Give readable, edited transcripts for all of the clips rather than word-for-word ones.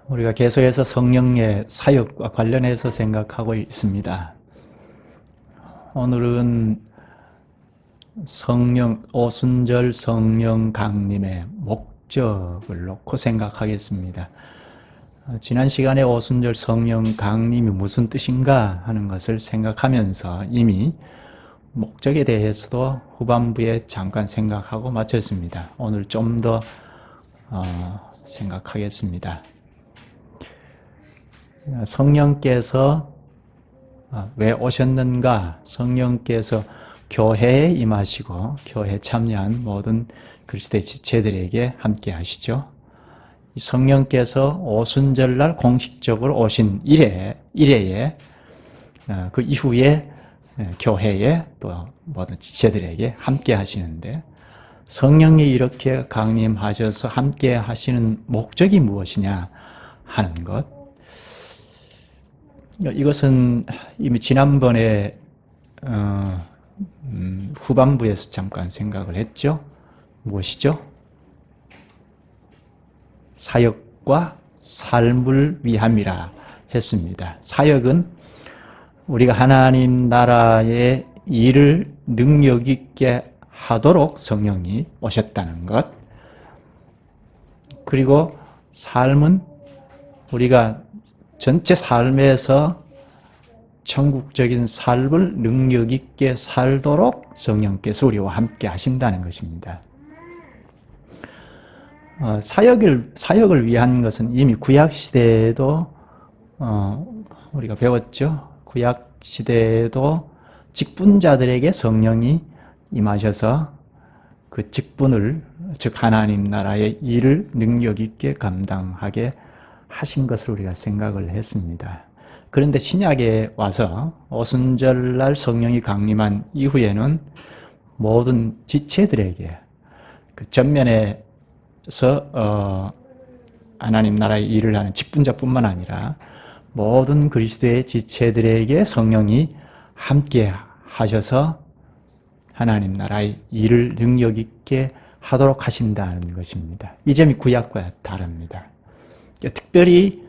우리가 계속해서 성령의 사역과 관련해서 생각하고 있습니다. 오늘은 오순절 성령 강림의 목적을 놓고 생각하겠습니다. 지난 시간에 오순절 성령 강림이 무슨 뜻인가 하는 것을 생각하면서 이미 목적에 대해서도 후반부에 잠깐 생각하고 마쳤습니다. 오늘 좀 더 생각하겠습니다. 성령께서 왜 오셨는가? 성령께서 교회에 임하시고 교회에 참여한 모든 그리스도의 지체들에게 함께 하시죠. 성령께서 오순절날 공식적으로 오신 이래에 그 이후에 교회에 또 모든 지체들에게 함께 하시는데, 성령이 이렇게 강림하셔서 함께 하시는 목적이 무엇이냐 하는 것, 이것은 이미 지난번에 후반부에서 잠깐 생각을 했죠. 무엇이죠? 사역과 삶을 위함이라 했습니다. 사역은 우리가 하나님 나라의 일을 능력 있게 하도록 성령이 오셨다는 것, 그리고 삶은 우리가 전체 삶에서 천국적인 삶을 능력 있게 살도록 성령께서 우리와 함께 하신다는 것입니다. 사역을 위한 것은 이미 구약시대에도 우리가 배웠죠. 구약시대에도 직분자들에게 성령이 임하셔서 그 직분을, 즉 하나님 나라의 일을 능력 있게 감당하게 하신 것을 우리가 생각을 했습니다. 그런데 신약에 와서 오순절날 성령이 강림한 이후에는 모든 지체들에게 그 전면에서 하나님 나라의 일을 하는 직분자뿐만 아니라 모든 그리스도의 지체들에게 성령이 함께 하셔서 하나님 나라의 일을 능력 있게 하도록 하신다는 것입니다. 이 점이 구약과 다릅니다. 특별히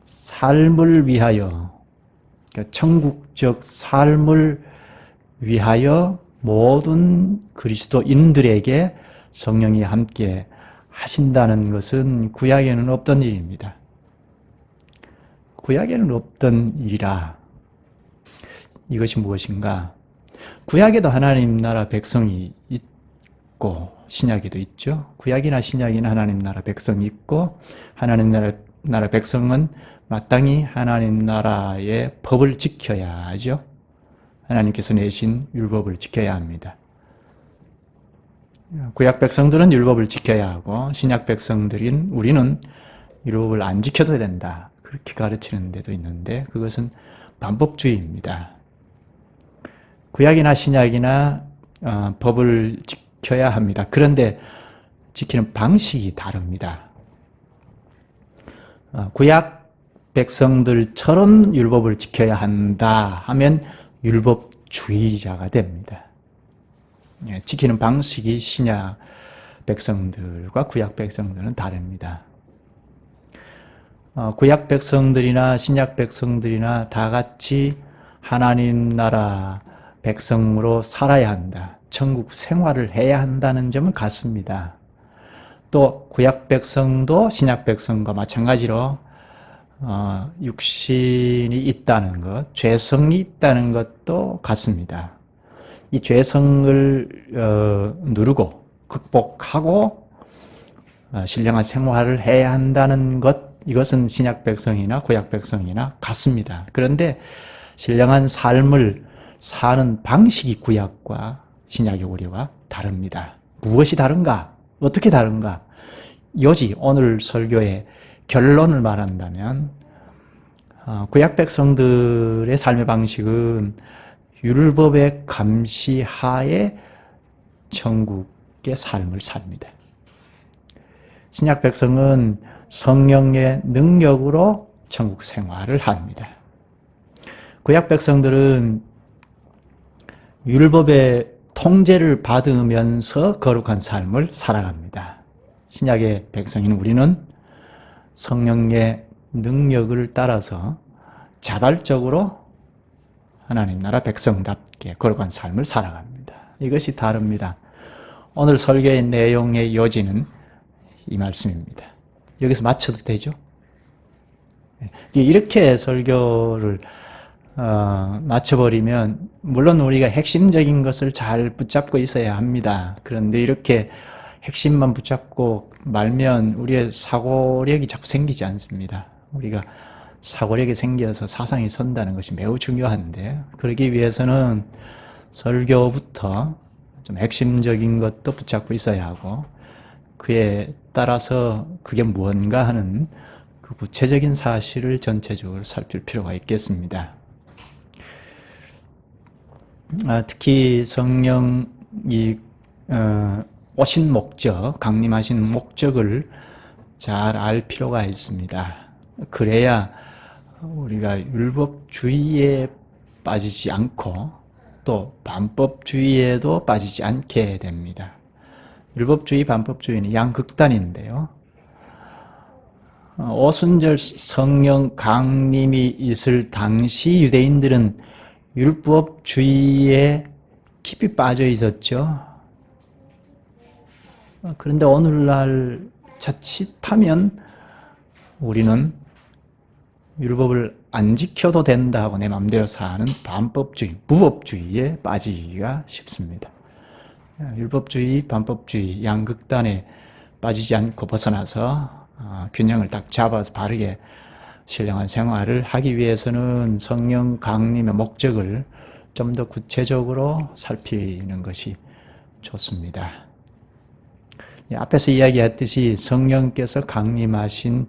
삶을 위하여, 천국적 삶을 위하여 모든 그리스도인들에게 성령이 함께 하신다는 것은 구약에는 없던 일입니다. 구약에는 없던 일이라 이것이 무엇인가? 구약에도 하나님 나라 백성이 있고 신약에도 있죠. 구약이나 신약이나 하나님 나라 백성이 있고, 하나님 나라 백성은 마땅히 하나님 나라의 법을 지켜야 하죠. 하나님께서 내신 율법을 지켜야 합니다. 구약 백성들은 율법을 지켜야 하고, 신약 백성들인 우리는 율법을 안 지켜도 된다, 그렇게 가르치는 데도 있는데 그것은 반법주의입니다. 구약이나 신약이나 법을 지켜야 합니다. 그런데 지키는 방식이 다릅니다. 구약 백성들처럼 율법을 지켜야 한다 하면 율법주의자가 됩니다. 지키는 방식이 신약 백성들과 구약 백성들은 다릅니다. 구약 백성들이나 신약 백성들이나 다 같이 하나님 나라 백성으로 살아야 한다, 천국 생활을 해야 한다는 점은 같습니다. 또 구약 백성도 신약 백성과 마찬가지로 육신이 있다는 것, 죄성이 있다는 것도 같습니다. 이 죄성을 누르고 극복하고 신령한 생활을 해야 한다는 것, 이것은 신약 백성이나 구약 백성이나 같습니다. 그런데 신령한 삶을 사는 방식이 구약과 신약의 우리와 다릅니다. 무엇이 다른가? 어떻게 다른가? 요지 오늘 설교의 결론을 말한다면, 구약 백성들의 삶의 방식은 율법의 감시하에 천국의 삶을 삽니다. 신약 백성은 성령의 능력으로 천국 생활을 합니다. 구약 백성들은 율법의 통제를 받으면서 거룩한 삶을 살아갑니다. 신약의 백성인 우리는 성령의 능력을 따라서 자발적으로 하나님 나라 백성답게 거룩한 삶을 살아갑니다. 이것이 다릅니다. 오늘 설교의 내용의 요지는 이 말씀입니다. 여기서 마쳐도 되죠? 이렇게 설교를 마쳐버리면 물론 우리가 핵심적인 것을 잘 붙잡고 있어야 합니다. 그런데 이렇게 핵심만 붙잡고 말면 우리의 사고력이 자꾸 생기지 않습니다. 우리가 사고력이 생겨서 사상이 선다는 것이 매우 중요한데, 그러기 위해서는 설교부터 좀 핵심적인 것도 붙잡고 있어야 하고, 그에 따라서 그게 무언가 하는 그 구체적인 사실을 전체적으로 살필 필요가 있겠습니다. 특히 성령이 오신 목적, 강림하신 목적을 잘 알 필요가 있습니다. 그래야 우리가 율법주의에 빠지지 않고 또 반법주의에도 빠지지 않게 됩니다. 율법주의, 반법주의는 양극단인데요. 오순절 성령 강림이 있을 당시 유대인들은 율법주의에 깊이 빠져 있었죠. 그런데 오늘날 자칫하면 우리는 율법을 안 지켜도 된다고 내 마음대로 사는 반법주의, 무법주의에 빠지기가 쉽습니다. 율법주의, 반법주의, 양극단에 빠지지 않고 벗어나서 균형을 딱 잡아서 바르게 신령한 생활을 하기 위해서는 성령 강림의 목적을 좀 더 구체적으로 살피는 것이 좋습니다. 앞에서 이야기했듯이 성령께서 강림하신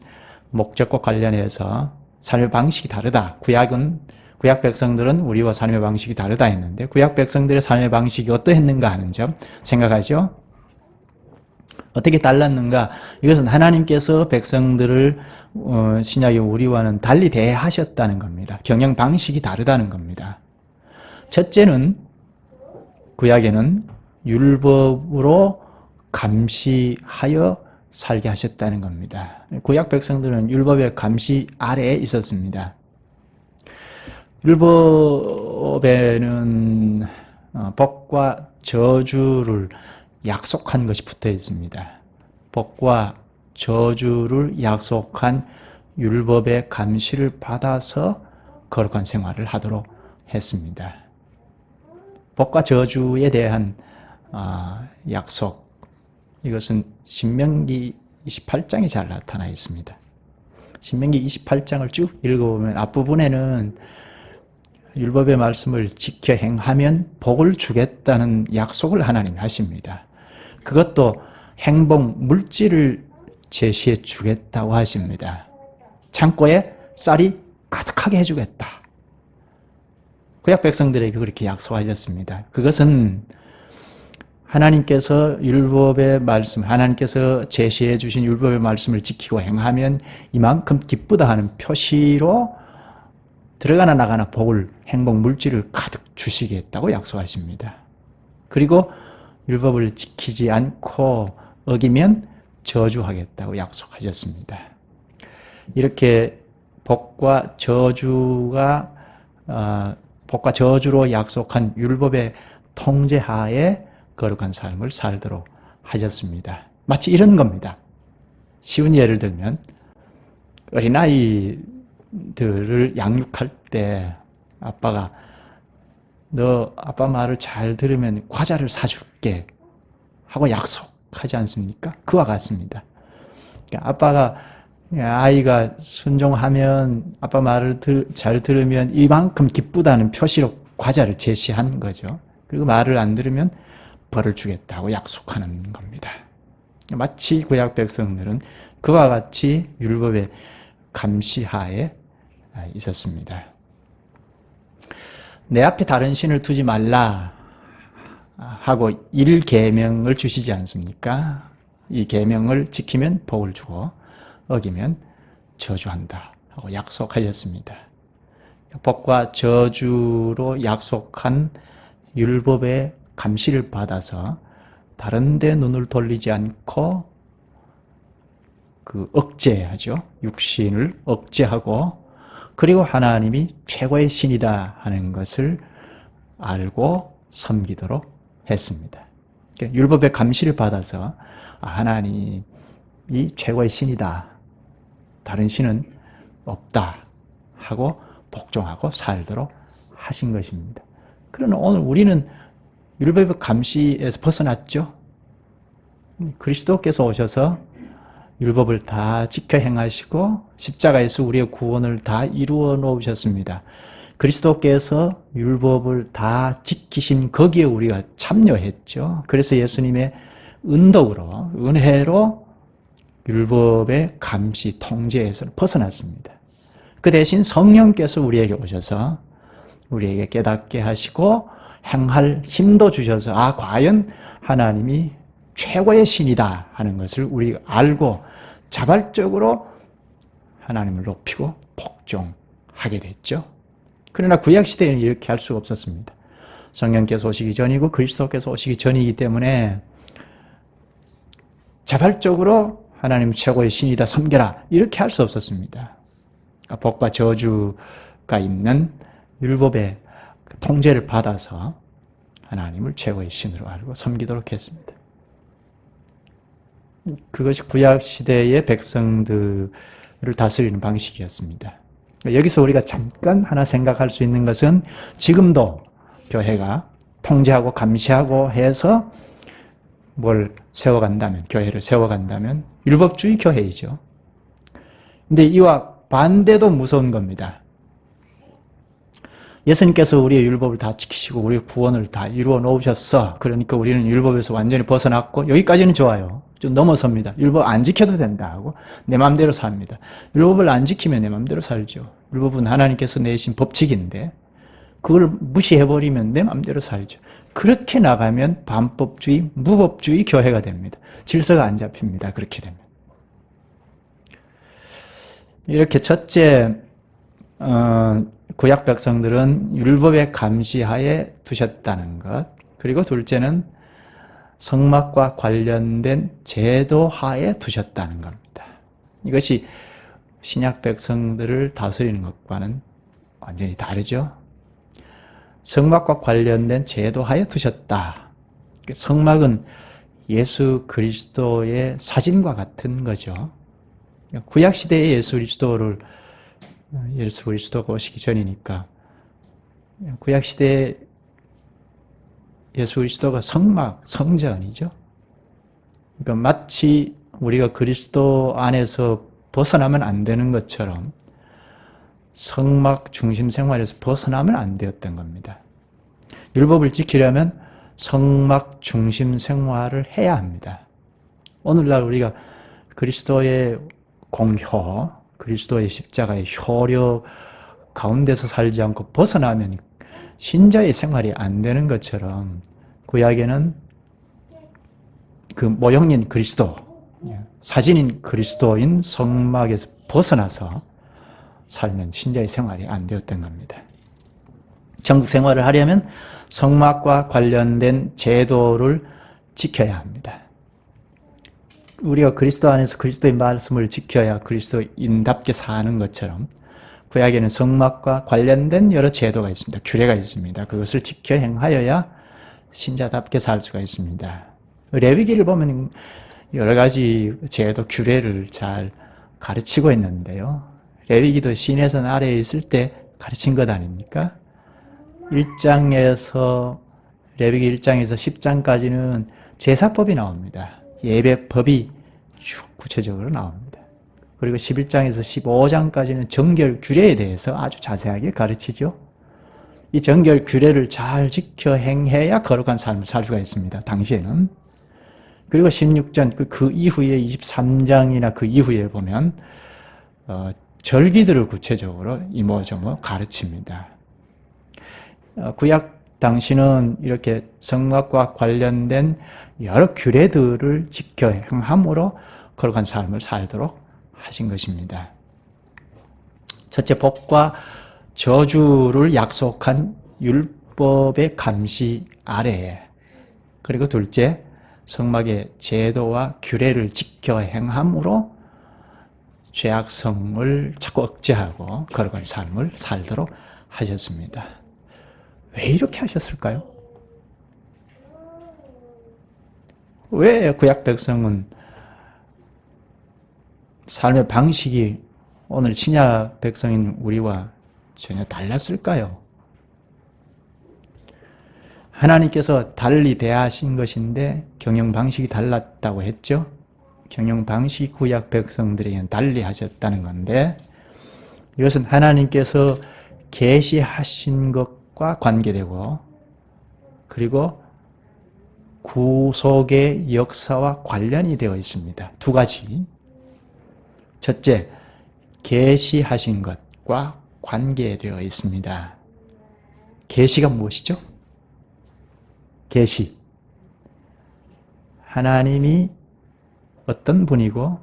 목적과 관련해서 삶의 방식이 다르다. 구약 백성들은 우리와 삶의 방식이 다르다 했는데 구약 백성들의 삶의 방식이 어떠했는가 하는 점 생각하죠? 어떻게 달랐는가? 이것은 하나님께서 백성들을 신약의 우리와는 달리 대하셨다는 겁니다. 경영 방식이 다르다는 겁니다. 첫째는 구약에는 율법으로 감시하여 살게 하셨다는 겁니다. 구약 백성들은 율법의 감시 아래에 있었습니다. 율법에는 복과 저주를 약속한 것이 붙어 있습니다. 복과 저주를 약속한 율법의 감시를 받아서 거룩한 생활을 하도록 했습니다. 복과 저주에 대한 약속, 이것은 신명기 28장에 잘 나타나 있습니다. 신명기 28장을 쭉 읽어보면 앞부분에는 율법의 말씀을 지켜 행하면 복을 주겠다는 약속을 하나님이 하십니다. 그것도 행복 물질을 제시해 주겠다고 하십니다. 창고에 쌀이 가득하게 해주겠다. 구약 백성들에게 그렇게 약속하셨습니다. 그것은 하나님께서 율법의 말씀, 하나님께서 제시해 주신 율법의 말씀을 지키고 행하면 이만큼 기쁘다 하는 표시로 들어가나 나가나 복을, 행복, 물질을 가득 주시겠다고 약속하십니다. 그리고 율법을 지키지 않고 어기면 저주하겠다고 약속하셨습니다. 이렇게 복과 저주로 약속한 율법의 통제하에 거룩한 삶을 살도록 하셨습니다. 마치 이런 겁니다. 쉬운 예를 들면 어린아이들을 양육할 때 아빠가 너 아빠 말을 잘 들으면 과자를 사줄게 하고 약속하지 않습니까? 그와 같습니다. 그러니까 아빠가 아이가 순종하면 아빠 말을 잘 들으면 이만큼 기쁘다는 표시로 과자를 제시한 거죠. 그리고 말을 안 들으면 벌을 주겠다고 약속하는 겁니다. 마치 구약 백성들은 그와 같이 율법의 감시하에 있었습니다. 내 앞에 다른 신을 두지 말라 하고 1계명을 주시지 않습니까? 이 계명을 지키면 복을 주고 어기면 저주한다 하고 약속하셨습니다. 복과 저주로 약속한 율법의 감시를 받아서 다른 데 눈을 돌리지 않고 억제하죠. 육신을 억제하고, 그리고 하나님이 최고의 신이다 하는 것을 알고 섬기도록 했습니다. 율법의 감시를 받아서 하나님이 최고의 신이다, 다른 신은 없다 하고 복종하고 살도록 하신 것입니다. 그러나 오늘 우리는 율법의 감시에서 벗어났죠. 그리스도께서 오셔서 율법을 다 지켜 행하시고 십자가에서 우리의 구원을 다 이루어 놓으셨습니다. 그리스도께서 율법을 다 지키신 거기에 우리가 참여했죠. 그래서 예수님의 은덕으로, 은혜로 율법의 감시, 통제에서 벗어났습니다. 그 대신 성령께서 우리에게 오셔서 우리에게 깨닫게 하시고 행할 힘도 주셔서 과연 하나님이 최고의 신이다 하는 것을 우리가 알고 자발적으로 하나님을 높이고 복종하게 됐죠. 그러나 구약시대에는 이렇게 할 수가 없었습니다. 성령께서 오시기 전이고 그리스도께서 오시기 전이기 때문에 자발적으로 하나님 최고의 신이다 섬겨라 이렇게 할 수 없었습니다. 복과 저주가 있는 율법의 통제를 받아서 하나님을 최고의 신으로 알고 섬기도록 했습니다. 그것이 구약시대의 백성들을 다스리는 방식이었습니다. 여기서 우리가 잠깐 하나 생각할 수 있는 것은 지금도 교회가 통제하고 감시하고 해서 뭘 세워간다면, 교회를 세워간다면 율법주의 교회이죠. 근데 이와 반대도 무서운 겁니다. 예수님께서 우리의 율법을 다 지키시고 우리의 구원을 다 이루어 놓으셨어. 그러니까 우리는 율법에서 완전히 벗어났고 여기까지는 좋아요. 좀 넘어섭니다. 율법 안 지켜도 된다 하고 내 마음대로 삽니다. 율법을 안 지키면 내 마음대로 살죠. 율법은 하나님께서 내신 법칙인데 그걸 무시해버리면 내 마음대로 살죠. 그렇게 나가면 반법주의, 무법주의 교회가 됩니다. 질서가 안 잡힙니다. 그렇게 되면. 이렇게 첫째, 구약 백성들은 율법의 감시하에 두셨다는 것, 그리고 둘째는 성막과 관련된 제도 하에 두셨다는 겁니다. 이것이 신약 백성들을 다스리는 것과는 완전히 다르죠. 성막과 관련된 제도 하에 두셨다. 성막은 예수 그리스도의 사진과 같은 거죠. 구약시대의 예수 그리스도가 오시기 전이니까 구약시대의 예수 그리스도가 성막, 성전이죠. 그러니까 마치 우리가 그리스도 안에서 벗어나면 안 되는 것처럼 성막 중심 생활에서 벗어나면 안 되었던 겁니다. 율법을 지키려면 성막 중심 생활을 해야 합니다. 오늘날 우리가 그리스도의 공효, 그리스도의 십자가의 효력 가운데서 살지 않고 벗어나면 신자의 생활이 안 되는 것처럼 구약에는 그 모형인 그리스도, 사진인 그리스도인 성막에서 벗어나서 살면 신자의 생활이 안 되었던 겁니다. 천국 생활을 하려면 성막과 관련된 제도를 지켜야 합니다. 우리가 그리스도 안에서 그리스도의 말씀을 지켜야 그리스도인답게 사는 것처럼 구약에는 성막과 관련된 여러 제도가 있습니다. 규례가 있습니다. 그것을 지켜 행하여야 신자답게 살 수가 있습니다. 레위기를 보면 여러 가지 제도, 규례를 잘 가르치고 있는데요. 레위기도 시내산 아래에 있을 때 가르친 것 아닙니까? 레위기 1장에서 10장까지는 제사법이 나옵니다. 예배법이 구체적으로 나옵니다. 그리고 11장에서 15장까지는 정결 규례에 대해서 아주 자세하게 가르치죠. 이 정결 규례를 잘 지켜 행해야 거룩한 삶을 살 수가 있습니다. 당시에는. 그리고 16장 그 이후에 23장이나 그 이후에 보면 절기들을 구체적으로 이모저모 가르칩니다. 구약 당시는 이렇게 성막과 관련된 여러 규례들을 지켜 행함으로 거룩한 삶을 살도록 하신 것입니다. 첫째, 복과 저주를 약속한 율법의 감시 아래에, 그리고 둘째, 성막의 제도와 규례를 지켜 행함으로 죄악성을 자꾸 억제하고 거룩한 삶을 살도록 하셨습니다. 왜 이렇게 하셨을까요? 왜 구약 백성은 삶의 방식이 오늘 신약 백성인 우리와 전혀 달랐을까요? 하나님께서 달리 대하신 것인데 경영 방식이 달랐다고 했죠? 경영 방식이 구약 백성들에게는 달리 하셨다는 건데 이것은 하나님께서 계시하신 것과 관계되고 그리고 구속의 역사와 관련이 되어 있습니다. 두 가지. 첫째, 계시하신 것과 관계되어 있습니다. 계시가 무엇이죠? 계시. 하나님이 어떤 분이고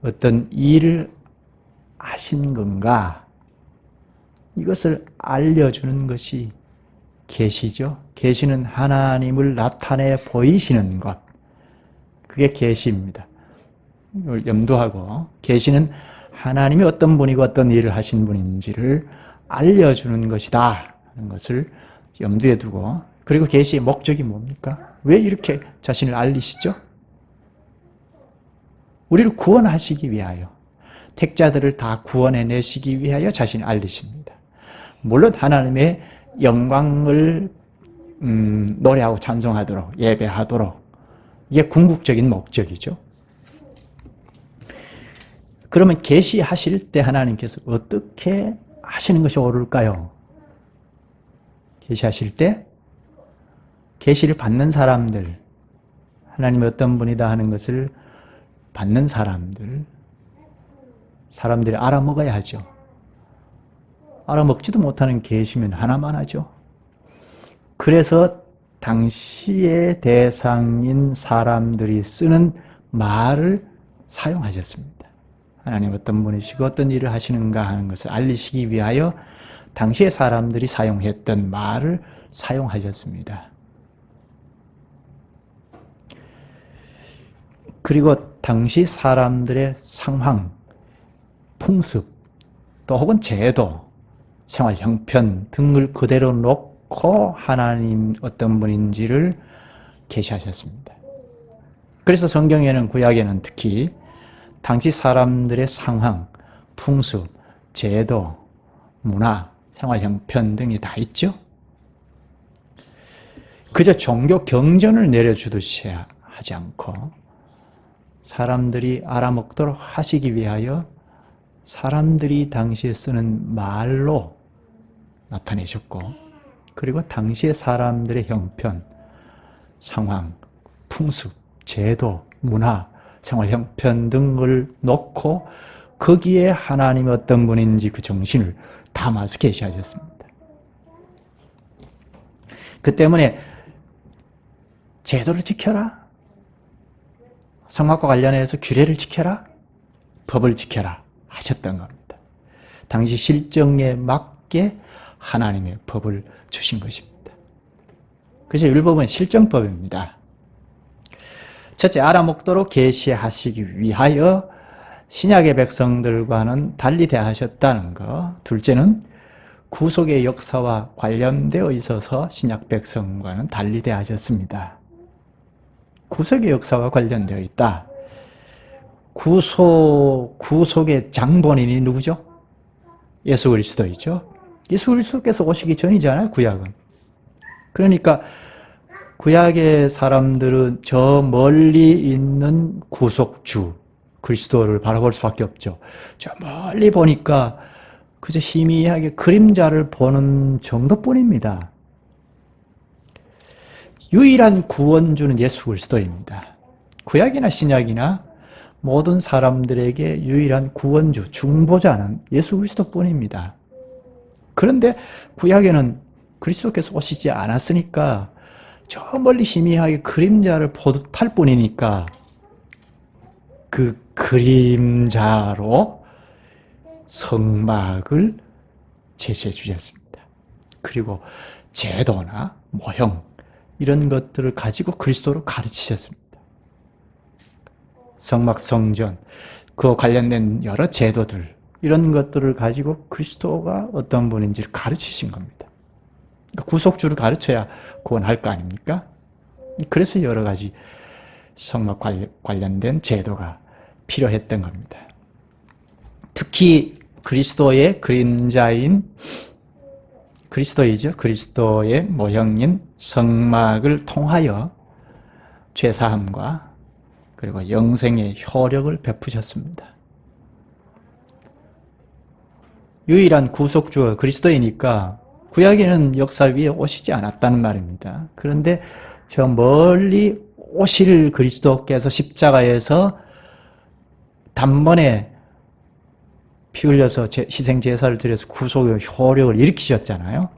어떤 일을 하신 건가? 이것을 알려주는 것이 계시죠. 계시는 하나님을 나타내 보이시는 것. 그게 계시입니다. 이걸 염두하고 계시는 하나님이 어떤 분이고 어떤 일을 하신 분인지를 알려주는 것이다 하는 것을 염두에 두고 그리고 계시의 목적이 뭡니까? 왜 이렇게 자신을 알리시죠? 우리를 구원하시기 위하여 택자들을 다 구원해내시기 위하여 자신을 알리십니다. 물론 하나님의 영광을 노래하고 찬송하도록 예배하도록 이게 궁극적인 목적이죠. 그러면 계시하실 때 하나님께서 어떻게 하시는 것이 옳을까요? 계시하실 때 계시를 받는 사람들, 하나님이 어떤 분이다 하는 것을 받는 사람들이 알아먹어야 하죠. 알아먹지도 못하는 계시면 하나만 하죠. 그래서 당시의 대상인 사람들이 쓰는 말을 사용하셨습니다. 하나님 어떤 분이시고 어떤 일을 하시는가 하는 것을 알리시기 위하여 당시의 사람들이 사용했던 말을 사용하셨습니다. 그리고 당시 사람들의 상황, 풍습, 또 혹은 제도, 생활 형편 등을 그대로 놓고 하나님 어떤 분인지를 계시하셨습니다. 그래서 성경에는 구약에는 특히 당시 사람들의 상황, 풍습, 제도, 문화, 생활 형편 등이 다 있죠. 그저 종교 경전을 내려주듯이 하지 않고 사람들이 알아먹도록 하시기 위하여 사람들이 당시에 쓰는 말로 나타내셨고 그리고 당시의 사람들의 형편, 상황, 풍습, 제도, 문화, 생활 형편 등을 놓고 거기에 하나님이 어떤 분인지 그 정신을 담아서 계시하셨습니다. 그 때문에 제도를 지켜라, 성막과 관련해서 규례를 지켜라, 법을 지켜라 하셨던 겁니다. 당시 실정에 맞게 하나님의 법을 주신 것입니다. 그래서 율법은 실정법입니다. 첫째, 알아먹도록 계시하시기 위하여 신약의 백성들과는 달리 대하셨다는 것. 둘째는 구속의 역사와 관련되어 있어서 신약 백성과는 달리 대하셨습니다. 구속의 역사와 관련되어 있다. 구속의 장본인이 누구죠? 예수 그리스도이죠. 예수 그리스도께서 오시기 전이잖아요, 구약은. 그러니까 구약의 사람들은 저 멀리 있는 구속주 그리스도를 바라볼 수밖에 없죠. 저 멀리 보니까 그저 희미하게 그림자를 보는 정도뿐입니다. 유일한 구원주는 예수 그리스도입니다. 구약이나 신약이나 모든 사람들에게 유일한 구원주, 중보자는 예수 그리스도뿐입니다. 그런데 구약에는 그리스도께서 오시지 않았으니까 저 멀리 희미하게 그림자를 보듯 할 뿐이니까 그 그림자로 성막을 제시해 주셨습니다. 그리고 제도나 모형 이런 것들을 가지고 그리스도를 가르치셨습니다. 성막, 성전, 그와 관련된 여러 제도들, 이런 것들을 가지고 그리스도가 어떤 분인지를 가르치신 겁니다. 구속주를 가르쳐야 구원할 거 아닙니까? 그래서 여러 가지 성막 관련된 제도가 필요했던 겁니다. 특히 그리스도의 그림자인 그리스도이죠. 그리스도의 모형인 성막을 통하여 죄사함과 그리고 영생의 효력을 베푸셨습니다. 유일한 구속주가 그리스도이니까 구약에는 역사 위에 오시지 않았다는 말입니다. 그런데 저 멀리 오실 그리스도께서 십자가에서 단번에 피 흘려서 희생제사를 드려서 구속의 효력을 일으키셨잖아요.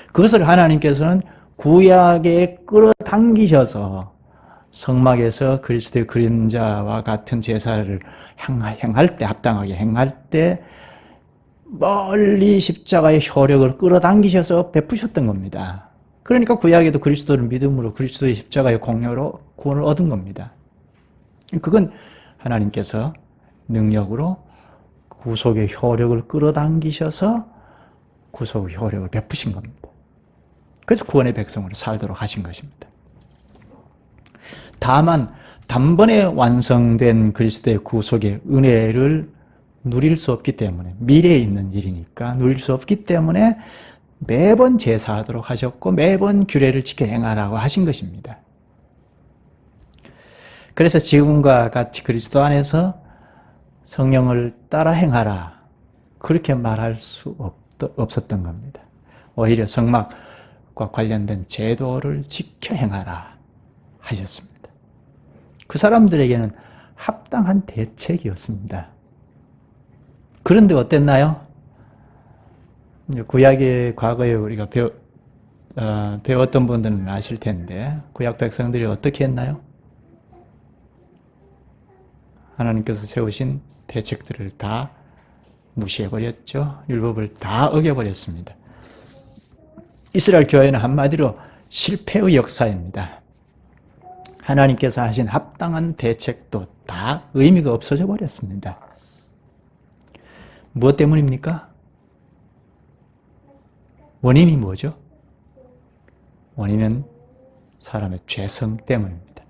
그것을 하나님께서는 구약에 끌어당기셔서 성막에서 그리스도의 그림자와 같은 제사를 행할 때, 합당하게 행할 때 멀리 십자가의 효력을 끌어당기셔서 베푸셨던 겁니다. 그러니까 구약에도 그리스도를 믿음으로 그리스도의 십자가의 공로로 구원을 얻은 겁니다. 그건 하나님께서 능력으로 구속의 효력을 끌어당기셔서 구속의 효력을 베푸신 겁니다. 그래서 구원의 백성으로 살도록 하신 것입니다. 다만 단번에 완성된 그리스도의 구속의 은혜를 누릴 수 없기 때문에, 미래에 있는 일이니까 누릴 수 없기 때문에 매번 제사하도록 하셨고 매번 규례를 지켜 행하라고 하신 것입니다. 그래서 지금과 같이 그리스도 안에서 성령을 따라 행하라, 그렇게 말할 수 없었던 겁니다. 오히려 성막과 관련된 제도를 지켜 행하라 하셨습니다. 그 사람들에게는 합당한 대책이었습니다. 그런데 어땠나요? 구약의 과거에 우리가 배웠던 분들은 아실 텐데 구약 백성들이 어떻게 했나요? 하나님께서 세우신 대책들을 다 무시해버렸죠. 율법을 다 어겨버렸습니다. 이스라엘 교회는 한마디로 실패의 역사입니다. 하나님께서 하신 합당한 대책도 다 의미가 없어져 버렸습니다. 무엇 때문입니까? 원인이 뭐죠? 원인은 사람의 죄성 때문입니다.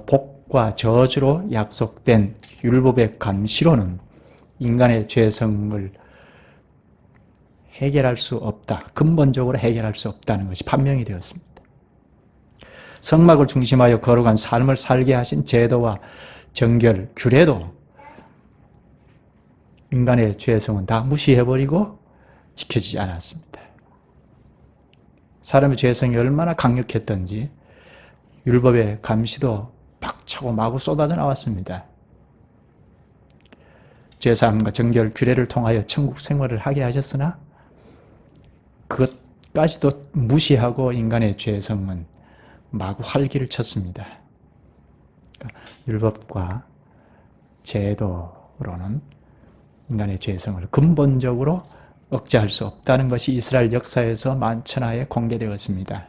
복과 저주로 약속된 율법의 감시로는 인간의 죄성을 해결할 수 없다. 근본적으로 해결할 수 없다는 것이 판명이 되었습니다. 성막을 중심하여 거룩한 삶을 살게 하신 제도와 정결, 규례도 인간의 죄성은 다 무시해버리고 지켜지지 않았습니다. 사람의 죄성이 얼마나 강력했던지 율법의 감시도 박차고 마구 쏟아져 나왔습니다. 죄사함과 정결, 규례를 통하여 천국 생활을 하게 하셨으나 그것까지도 무시하고 인간의 죄성은 마구 활기를 쳤습니다. 율법과 제도로는 인간의 죄성을 근본적으로 억제할 수 없다는 것이 이스라엘 역사에서 만천하에 공개되었습니다.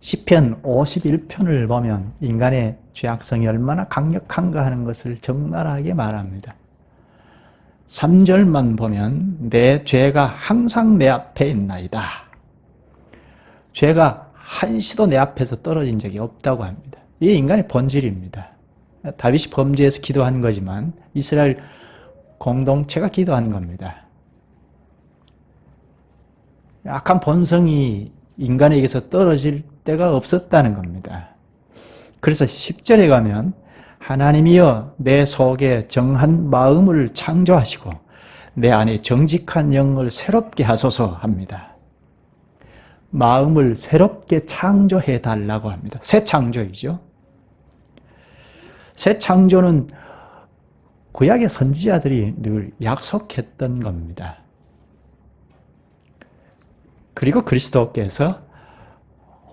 시편 51편을 보면 인간의 죄악성이 얼마나 강력한가 하는 것을 적나라하게 말합니다. 3절만 보면 내 죄가 항상 내 앞에 있나이다. 죄가 한시도 내 앞에서 떨어진 적이 없다고 합니다. 이게 인간의 본질입니다. 다윗이 범죄해서 기도한 거지만 이스라엘 공동체가 기도한 겁니다. 악한 본성이 인간에게서 떨어질 때가 없었다는 겁니다. 그래서 10절에 가면 하나님이여 내 속에 정한 마음을 창조하시고 내 안에 정직한 영을 새롭게 하소서 합니다. 마음을 새롭게 창조해 달라고 합니다. 새 창조이죠. 새 창조는 구약의 선지자들이 늘 약속했던 겁니다. 그리고 그리스도께서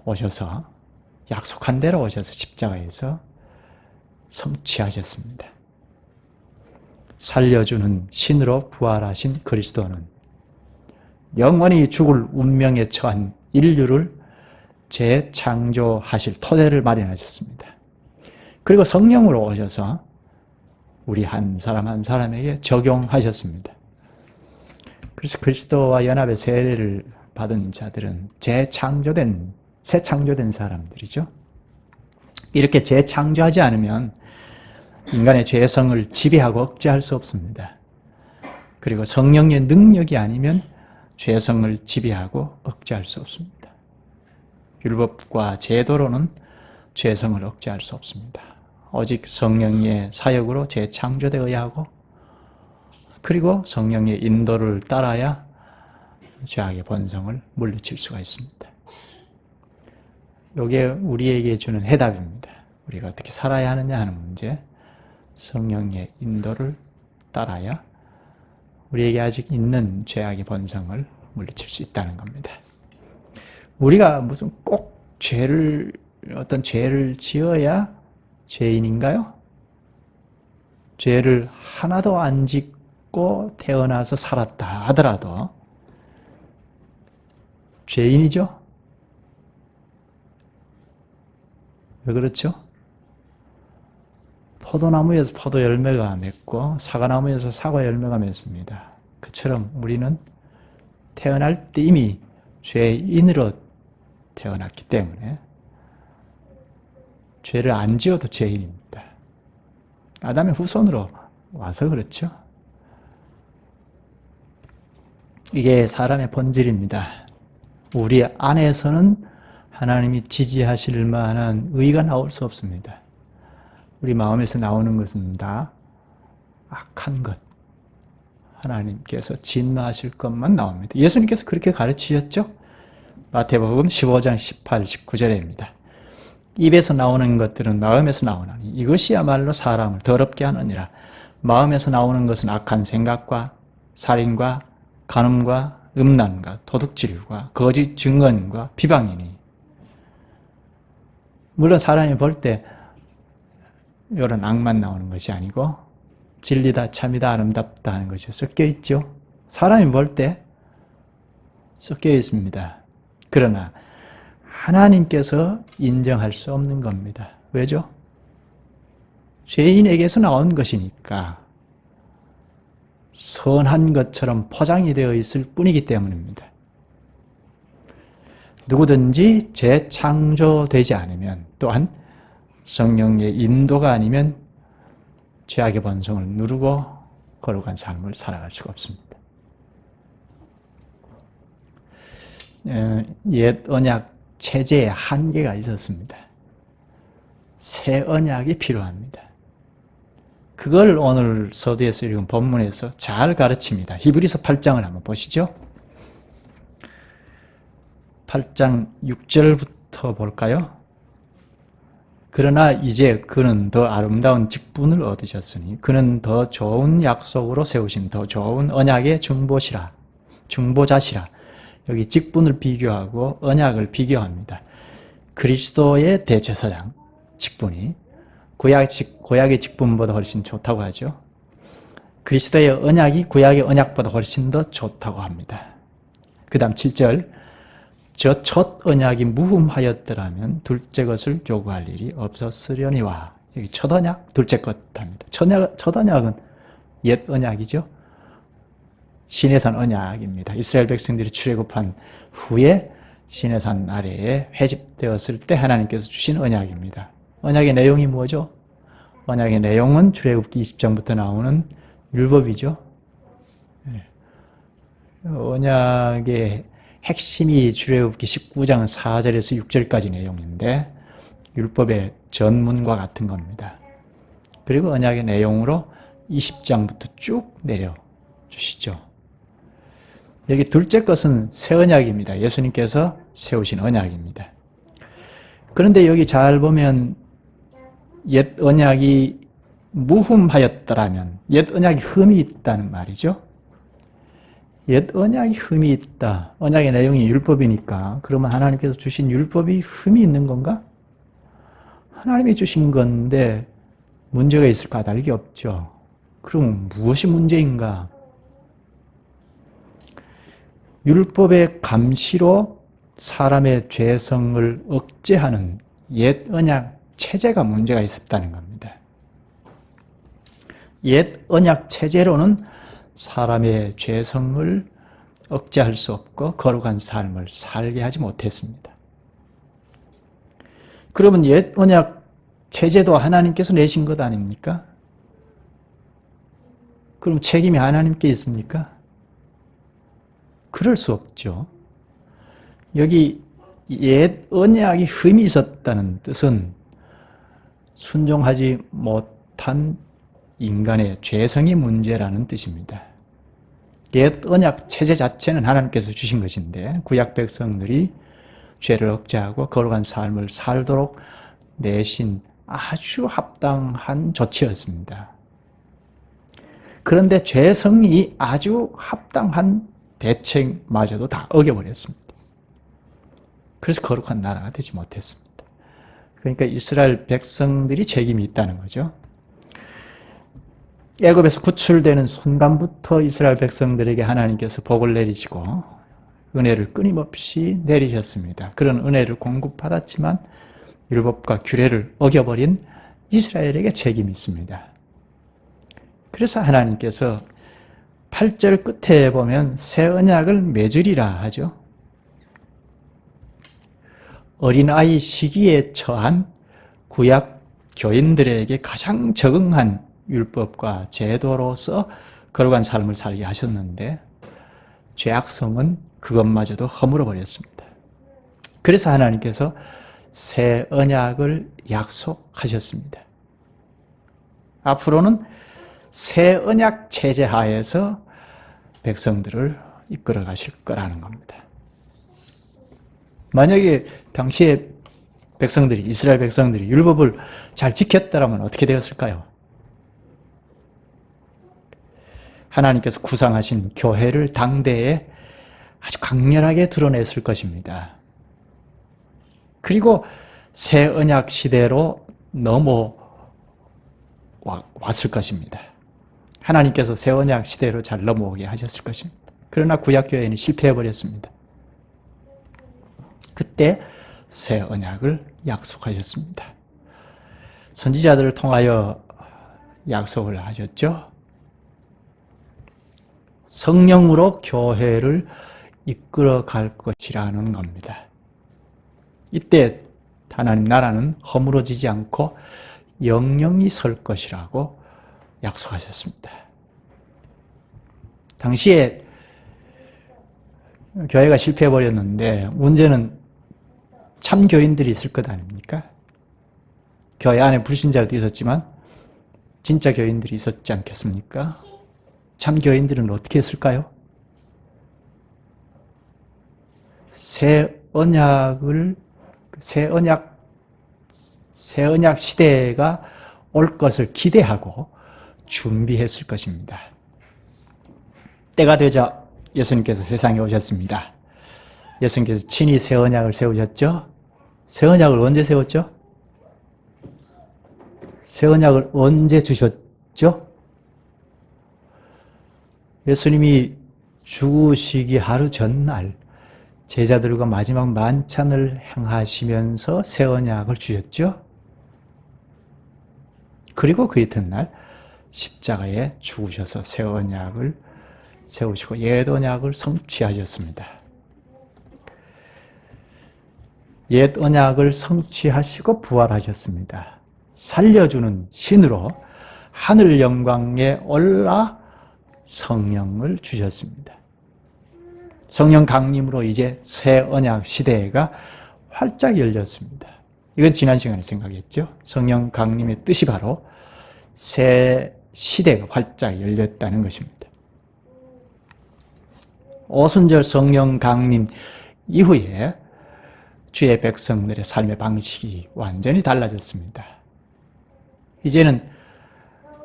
오셔서 약속한 대로 오셔서 십자가에서 성취하셨습니다. 살려주는 신으로 부활하신 그리스도는 영원히 죽을 운명에 처한 인류를 재창조하실 토대를 마련하셨습니다. 그리고 성령으로 오셔서 우리 한 사람 한 사람에게 적용하셨습니다. 그래서 그리스도와 연합의 세례를 받은 자들은 새 창조된 사람들이죠. 이렇게 재창조하지 않으면 인간의 죄성을 지배하고 억제할 수 없습니다. 그리고 성령의 능력이 아니면 죄성을 지배하고 억제할 수 없습니다. 율법과 제도로는 죄성을 억제할 수 없습니다. 오직 성령의 사역으로 재창조되어야 하고, 그리고 성령의 인도를 따라야 죄악의 본성을 물리칠 수가 있습니다. 이게 우리에게 주는 해답입니다. 우리가 어떻게 살아야 하느냐 하는 문제, 성령의 인도를 따라야 우리에게 아직 있는 죄악의 본성을 물리칠 수 있다는 겁니다. 우리가 무슨 꼭 어떤 죄를 지어야 죄인인가요? 죄를 하나도 안 짓고 태어나서 살았다 하더라도 죄인이죠? 왜 그렇죠? 포도나무에서 포도 열매가 맺고 사과나무에서 사과 열매가 맺습니다. 그처럼 우리는 태어날 때 이미 죄인으로 태어났기 때문에 죄를 안 지어도 죄인입니다. 아담의 후손으로 와서 그렇죠. 이게 사람의 본질입니다. 우리 안에서는 하나님이 지지하실 만한 의가 나올 수 없습니다. 우리 마음에서 나오는 것은 다 악한 것, 하나님께서 진노하실 것만 나옵니다. 예수님께서 그렇게 가르치셨죠? 마태복음 15장 18, 19절입니다. 입에서 나오는 것들은 마음에서 나오나니 이것이야말로 사람을 더럽게 하느니라. 마음에서 나오는 것은 악한 생각과 살인과 간음과 음란과 도둑질과 거짓 증언과 비방이니. 물론 사람이 볼 때 이런 악만 나오는 것이 아니고 진리다, 참이다, 아름답다 하는 것이 섞여 있죠. 사람이 볼 때 섞여 있습니다. 그러나 하나님께서 인정할 수 없는 겁니다. 왜죠? 죄인에게서 나온 것이니까 선한 것처럼 포장이 되어 있을 뿐이기 때문입니다. 누구든지 재창조되지 않으면, 또한 성령의 인도가 아니면 죄악의 본성을 누르고 거룩한 삶을 살아갈 수가 없습니다. 옛 언약 체제에 한계가 있었습니다. 새 언약이 필요합니다. 그걸 오늘 서두에서 읽은 본문에서 잘 가르칩니다. 히브리서 8장을 한번 보시죠. 8장 6절부터 볼까요? 그러나 이제 그는 더 아름다운 직분을 얻으셨으니 그는 더 좋은 약속으로 세우신 더 좋은 언약의 중보자시라. 여기 직분을 비교하고 언약을 비교합니다. 그리스도의 대제사장 직분이 구약의 직분보다 훨씬 좋다고 하죠. 그리스도의 언약이 구약의 언약보다 훨씬 더 좋다고 합니다. 그 다음 7절, 저 첫 언약이 무흠하였더라면 둘째 것을 요구할 일이 없었으려니와. 여기 첫 언약, 둘째 것 합니다. 첫 언약은 옛 언약이죠. 시내산 언약입니다. 이스라엘 백성들이 출애굽한 후에 시내산 아래에 회집되었을 때 하나님께서 주신 언약입니다. 언약의 내용이 뭐죠? 언약의 내용은 출애굽기 20장부터 나오는 율법이죠. 언약의 핵심이 출애굽기 19장 4절에서 6절까지 내용인데 율법의 전문과 같은 겁니다. 그리고 언약의 내용으로 20장부터 쭉 내려주시죠. 여기 둘째 것은 새 언약입니다. 예수님께서 세우신 언약입니다. 그런데 여기 잘 보면 옛 언약이 무흠하였더라면, 옛 언약이 흠이 있다는 말이죠. 옛 언약이 흠이 있다. 언약의 내용이 율법이니까 그러면 하나님께서 주신 율법이 흠이 있는 건가? 하나님이 주신 건데 문제가 있을 까닭이 없죠. 그럼 무엇이 문제인가? 율법의 감시로 사람의 죄성을 억제하는 옛 언약 체제가 문제가 있었다는 겁니다. 옛 언약 체제로는 사람의 죄성을 억제할 수 없고 거룩한 삶을 살게 하지 못했습니다. 그러면 옛 언약 체제도 하나님께서 내신 것 아닙니까? 그럼 책임이 하나님께 있습니까? 그럴 수 없죠. 여기 옛 언약이 흠이 있었다는 뜻은 순종하지 못한 인간의 죄성이 문제라는 뜻입니다. 옛 언약 체제 자체는 하나님께서 주신 것인데 구약 백성들이 죄를 억제하고 거룩한 삶을 살도록 내신 아주 합당한 조치였습니다. 그런데 죄성이 아주 합당한 대책마저도 다 어겨버렸습니다. 그래서 거룩한 나라가 되지 못했습니다. 그러니까 이스라엘 백성들이 책임이 있다는 거죠. 애굽에서 구출되는 순간부터 이스라엘 백성들에게 하나님께서 복을 내리시고 은혜를 끊임없이 내리셨습니다. 그런 은혜를 공급받았지만 율법과 규례를 어겨버린 이스라엘에게 책임이 있습니다. 그래서 하나님께서 8절 끝에 보면 새 언약을 맺으리라 하죠. 어린아이 시기에 처한 구약 교인들에게 가장 적응한 율법과 제도로서 거룩한 삶을 살게 하셨는데 죄악성은 그것마저도 허물어 버렸습니다. 그래서 하나님께서 새 언약을 약속하셨습니다. 앞으로는 새 언약 체제 하에서 백성들을 이끌어 가실 거라는 겁니다. 만약에 당시에 백성들이, 이스라엘 백성들이 율법을 잘 지켰더라면 어떻게 되었을까요? 하나님께서 구상하신 교회를 당대에 아주 강렬하게 드러냈을 것입니다. 그리고 새 언약 시대로 넘어왔을 것입니다. 하나님께서 새 언약 시대로 잘 넘어오게 하셨을 것입니다. 그러나 구약 교회는 실패해버렸습니다. 그때 새 언약을 약속하셨습니다. 선지자들을 통하여 약속을 하셨죠. 성령으로 교회를 이끌어 갈 것이라는 겁니다. 이때 하나님 나라는 허물어지지 않고 영영이 설 것이라고 약속하셨습니다. 당시에 교회가 실패해버렸는데 문제는 참 교인들이 있을 것 아닙니까? 교회 안에 불신자도 있었지만 진짜 교인들이 있었지 않겠습니까? 참 교인들은 어떻게 했을까요? 새 언약 시대가 올 것을 기대하고 준비했을 것입니다. 때가 되자 예수님께서 세상에 오셨습니다. 예수님께서 친히 새 언약을 세우셨죠? 새 언약을 언제 세웠죠? 새 언약을 언제 주셨죠? 예수님이 죽으시기 하루 전날 제자들과 마지막 만찬을 행하시면서 새 언약을 주셨죠? 그리고 그 이튿날 십자가에 죽으셔서 새 언약을 세우시고 옛 언약을 성취하셨습니다. 옛 언약을 성취하시고 부활하셨습니다. 살려주는 신으로 하늘 영광에 올라 성령을 주셨습니다. 성령 강림으로 이제 새 언약 시대가 활짝 열렸습니다. 이건 지난 시간에 생각했죠. 성령 강림의 뜻이 바로 새 시대가 활짝 열렸다는 것입니다. 오순절 성령 강림 이후에 주의 백성들의 삶의 방식이 완전히 달라졌습니다. 이제는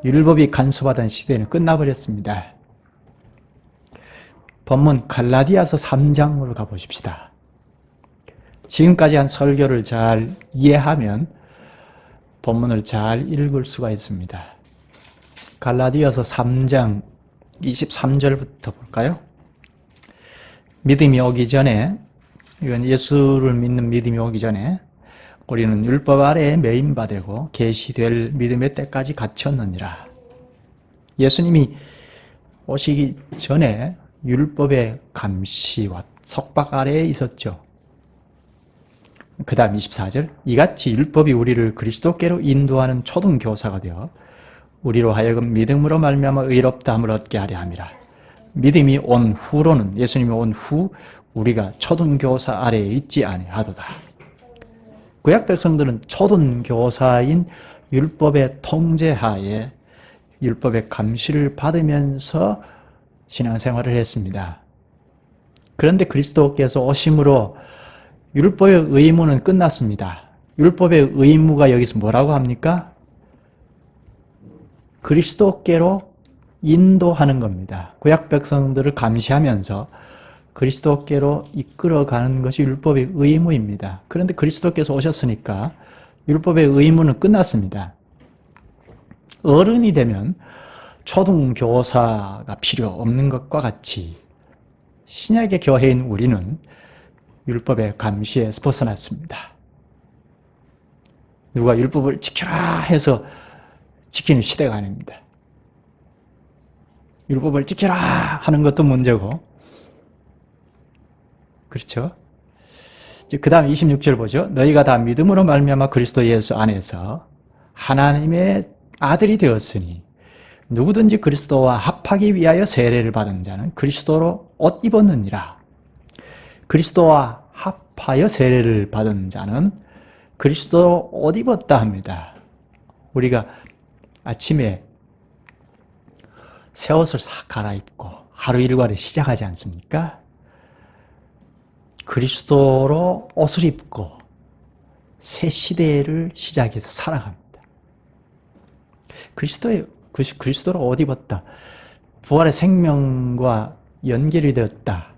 율법이 간섭하던 시대는 끝나버렸습니다. 본문 갈라디아서 3장으로 가보십시다. 지금까지 한 설교를 잘 이해하면 본문을 잘 읽을 수가 있습니다. 갈라디아서 3장 23절부터 볼까요? 믿음이 오기 전에, 이건 예수를 믿는 믿음이 오기 전에 우리는 율법 아래에 매인바되고 계시될 믿음의 때까지 갇혔느니라. 예수님이 오시기 전에 율법의 감시와 속박 아래에 있었죠. 그 다음 24절, 이같이 율법이 우리를 그리스도께로 인도하는 초등교사가 되어 우리로 하여금 믿음으로 말미암아 의롭다함을 얻게 하려 함이라. 믿음이 온 후로는, 예수님이 온 후 우리가 초등교사 아래에 있지 아니하도다. 구약 백성들은 초등교사인 율법의 통제하에 율법의 감시를 받으면서 신앙생활을 했습니다. 그런데 그리스도께서 오심으로 율법의 의무는 끝났습니다. 율법의 의무가 여기서 뭐라고 합니까? 그리스도께로 인도하는 겁니다. 구약 백성들을 감시하면서 그리스도께로 이끌어가는 것이 율법의 의무입니다. 그런데 그리스도께서 오셨으니까 율법의 의무는 끝났습니다. 어른이 되면 초등교사가 필요 없는 것과 같이 신약의 교회인 우리는 율법의 감시에서 벗어났습니다. 누가 율법을 지켜라 해서 지키는 시대가 아닙니다. 율법을 지켜라 하는 것도 문제고, 그렇죠? 그 다음 26절 보죠. 너희가 다 믿음으로 말미암아 그리스도 예수 안에서 하나님의 아들이 되었으니 누구든지 그리스도와 합하기 위하여 세례를 받은 자는 그리스도로 옷 입었느니라. 그리스도와 합하여 세례를 받은 자는 그리스도로 옷 입었다 합니다. 우리가 아침에 새 옷을 싹 갈아입고 하루 일과를 시작하지 않습니까? 그리스도로 옷을 입고 새 시대를 시작해서 살아갑니다. 그리스도로 옷 입었다. 부활의 생명과 연결이 되었다.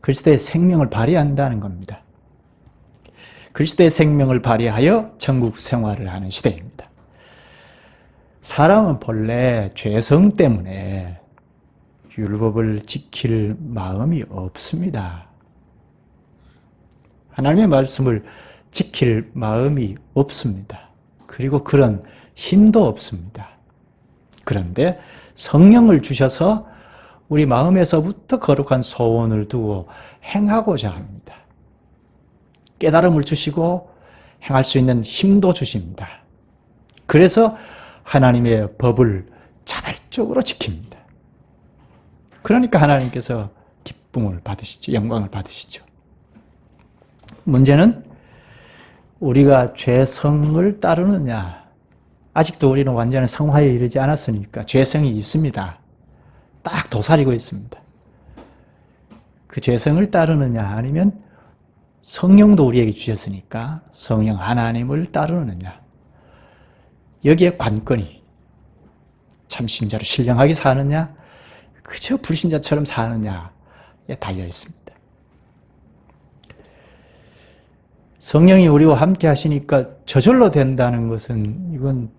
그리스도의 생명을 발휘한다는 겁니다. 그리스도의 생명을 발휘하여 천국 생활을 하는 시대입니다. 사람은 본래 죄성 때문에 율법을 지킬 마음이 없습니다. 하나님의 말씀을 지킬 마음이 없습니다. 그리고 그런 힘도 없습니다. 그런데 성령을 주셔서 우리 마음에서부터 거룩한 소원을 두고 행하고자 합니다. 깨달음을 주시고 행할 수 있는 힘도 주십니다. 그래서 하나님의 법을 자발적으로 지킵니다. 그러니까 하나님께서 기쁨을 받으시죠. 영광을 받으시죠. 문제는 우리가 죄성을 따르느냐. 아직도 우리는 완전한 성화에 이르지 않았으니까 죄성이 있습니다. 딱 도사리고 있습니다. 그 죄성을 따르느냐 아니면 성령도 우리에게 주셨으니까 성령 하나님을 따르느냐. 여기에 관건이 참 신자로 신령하게 사느냐 그저 불신자처럼 사느냐에 달려 있습니다. 성령이 우리와 함께 하시니까 저절로 된다는 것은 이건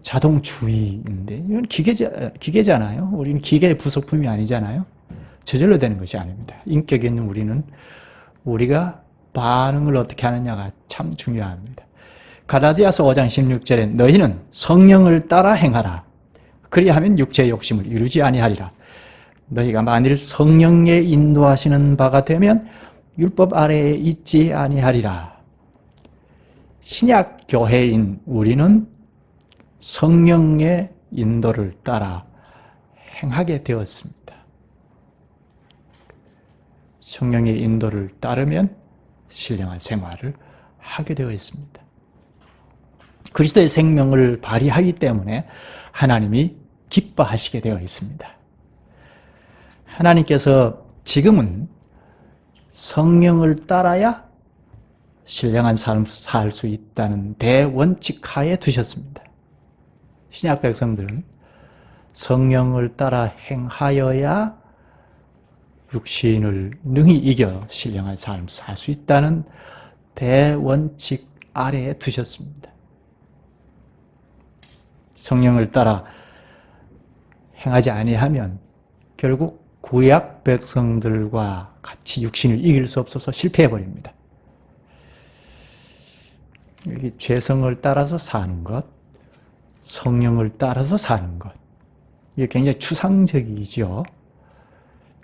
자동주의인데 이건 기계잖아요. 우리는 기계의 부속품이 아니잖아요. 저절로 되는 것이 아닙니다. 인격에 있는 우리는 우리가 반응을 어떻게 하느냐가 참 중요합니다. 갈라디아서 5장 16절에 너희는 성령을 따라 행하라. 그리하면 육체의 욕심을 이루지 아니하리라. 너희가 만일 성령의 인도하시는 바가 되면 율법 아래에 있지 아니하리라. 신약 교회인 우리는 성령의 인도를 따라 행하게 되었습니다. 성령의 인도를 따르면 신령한 생활을 하게 되어 있습니다. 그리스도의 생명을 발휘하기 때문에 하나님이 기뻐하시게 되어 있습니다. 하나님께서 지금은 성령을 따라야 신령한 삶을 살 수 있다는 대원칙 하에 두셨습니다. 신약 백성들은 성령을 따라 행하여야 육신을 능히 이겨 신령한 삶을 살 수 있다는 대원칙 아래에 두셨습니다. 성령을 따라 행하지 아니하면 결국 구약 백성들과 같이 육신을 이길 수 없어서 실패해버립니다. 여기 죄성을 따라서 사는 것, 성령을 따라서 사는 것. 이게 굉장히 추상적이죠.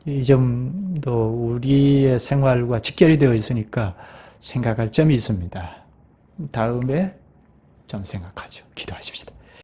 이 점도 우리의 생활과 직결이 되어 있으니까 생각할 점이 있습니다. 다음에 좀 생각하죠. 기도하십시다.